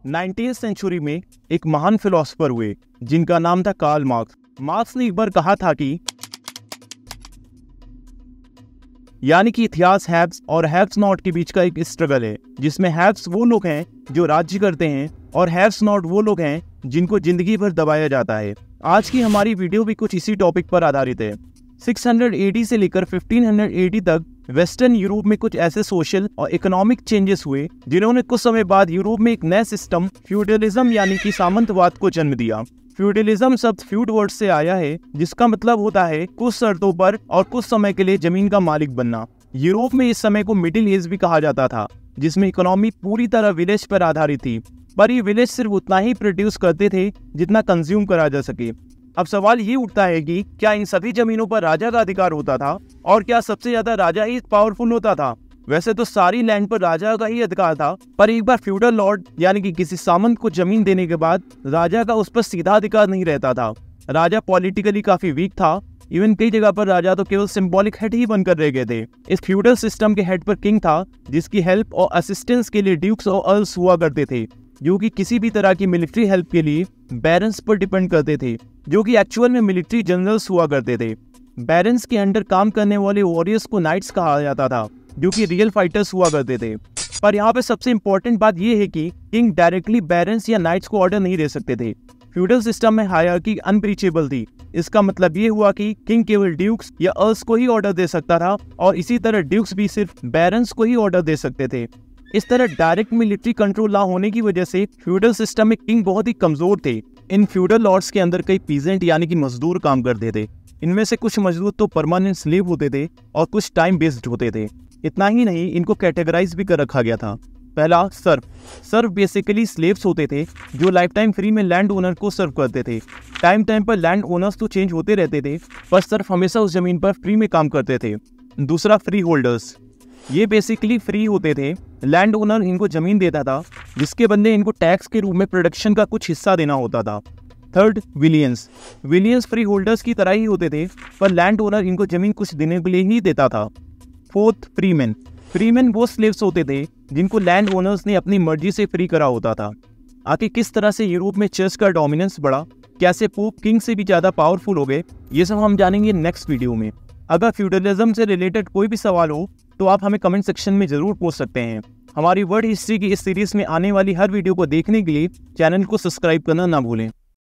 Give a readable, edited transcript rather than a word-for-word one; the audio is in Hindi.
19वीं सेंचुरी में एक महान फिलोसोफर हुए जिनका नाम था कार्ल मार्क्स। मार्क्स ने एक बार कहा था कि यानी कि इतिहास हैव्स और हैव्स नॉट के बीच का एक स्ट्रगल है, जिसमें हैव्स वो लोग हैं जो राज्य करते हैं और हैव्स नॉट वो लोग हैं जिनको जिंदगी भर दबाया जाता है। आज की हमारी वीडियो भी कुछ इसी टॉपिक पर आधारित है। 600 AD से लेकर 1500 AD तक वेस्टर्न यूरोप में कुछ ऐसे सोशल और इकोनॉमिक चेंजेस हुए जिन्होंने कुछ समय बाद यूरोप में एक नया सिस्टम फ्यूडलिज्म यानी कि सामंतवाद को जन्म दिया। फ्यूडलिज्म शब्द फ्यूड वर्ड से आया है, जिसका मतलब होता है कुछ शर्तों पर और कुछ समय के लिए जमीन का मालिक बनना। यूरोप में इस समय को मिडिल एज भी कहा जाता था, जिसमें इकोनॉमी पूरी तरह विलेज पर आधारित थी, पर ये विलेज सिर्फ उतना ही प्रोड्यूस करते थे जितना कंज्यूम करा जा सके। अब सवाल ये उठता है कि क्या इन सभी जमीनों पर राजा का अधिकार होता था और क्या सबसे ज्यादा राजा ही पावरफुल होता था? वैसे तो सारी लैंड पर राजा का ही अधिकार था, पर एक बार फ्यूडल लॉर्ड यानी कि किसी सामंत को जमीन देने के बाद राजा का उस पर सीधा अधिकार नहीं रहता था। राजा पॉलिटिकली काफी वीक था। इवन कई जगह पर राजा तो केवल सिंबॉलिक हेड ही बनकर रह गए थे। इस फ्यूडल सिस्टम के हेड पर किंग था, जिसकी हेल्प और असिस्टेंस के लिए ड्यूक्स और अर्ल्स हुआ करते थे, जो कि किसी भी तरह की मिलिट्री हेल्प के लिए बैरन्स पर डिपेंड करते थे, जो कि एक्चुअल में मिलिट्री जनरल्स हुआ करते थे। बैरन्स के अंडर काम करने वाले वॉरियर्स को नाइट्स कहा जाता था, जो कि रियल फाइटर्स हुआ करते थे। पर यहाँ पे सबसे इंपॉर्टेंट बात यह है कि किंग डायरेक्टली बैरन्स या नाइट्स को ऑर्डर नहीं दे सकते थे। फ्यूडल सिस्टम में हायरार्की अनब्रीचेबल थी। इसका मतलब ये हुआ कि किंग केवल ड्यूक्स या अर्ल्स को ही ऑर्डर दे सकता था, और इसी तरह ड्यूक्स भी सिर्फ बैरन्स को ही ऑर्डर दे सकते थे। इस तरह डायरेक्ट मिलिट्री कंट्रोल ना होने की वजह से फ्यूडल सिस्टम में किंग बहुत ही कमजोर थे। इन फ्यूडल लॉर्ड्स के अंदर कई पीजेंट यानी कि मजदूर काम करते थे। इनमें से कुछ मजदूर तो परमानेंट स्लेव होते थे और कुछ टाइम बेस्ड होते थे। इतना ही नहीं, इनको कैटेगराइज भी कर रखा गया था। पहला, सर्व बेसिकली स्लेव्स होते थे जो लाइफ टाइम फ्री में लैंड ओनर को सर्व करते थे। टाइम टाइम पर लैंड ओनर्स तो चेंज होते रहते थे, पर सर्व हमेशा उस जमीन पर फ्री में काम करते थे। दूसरा, फ्री होल्डर्स। ये बेसिकली फ्री होते थे। लैंड ओनर इनको जमीन देता था, जिसके बदले इनको टैक्स के रूप में प्रोडक्शन का कुछ हिस्सा देना होता था। थर्ड, विलियंस फ्री होल्डर्स की तरह ही होते थे, पर लैंड ओनर इनको जमीन कुछ देने के लिए ही देता था। फोर्थ, फ्रीमैन वो स्लेव्स होते थे जिनको लैंड ओनर्स ने अपनी मर्जी से फ्री करा होता था। आखिर किस तरह से यूरोप में चर्च का डोमिनेंस बढ़ा, कैसे पोप किंग से भी ज्यादा पावरफुल हो गए, ये सब हम जानेंगे नेक्स्ट वीडियो में। अगर फ्यूडलिज्म से रिलेटेड कोई भी सवाल हो तो आप हमें कमेंट सेक्शन में जरूर पूछ सकते हैं। हमारी वर्ल्ड हिस्ट्री की इस सीरीज में आने वाली हर वीडियो को देखने के लिए चैनल को सब्सक्राइब करना ना भूलें।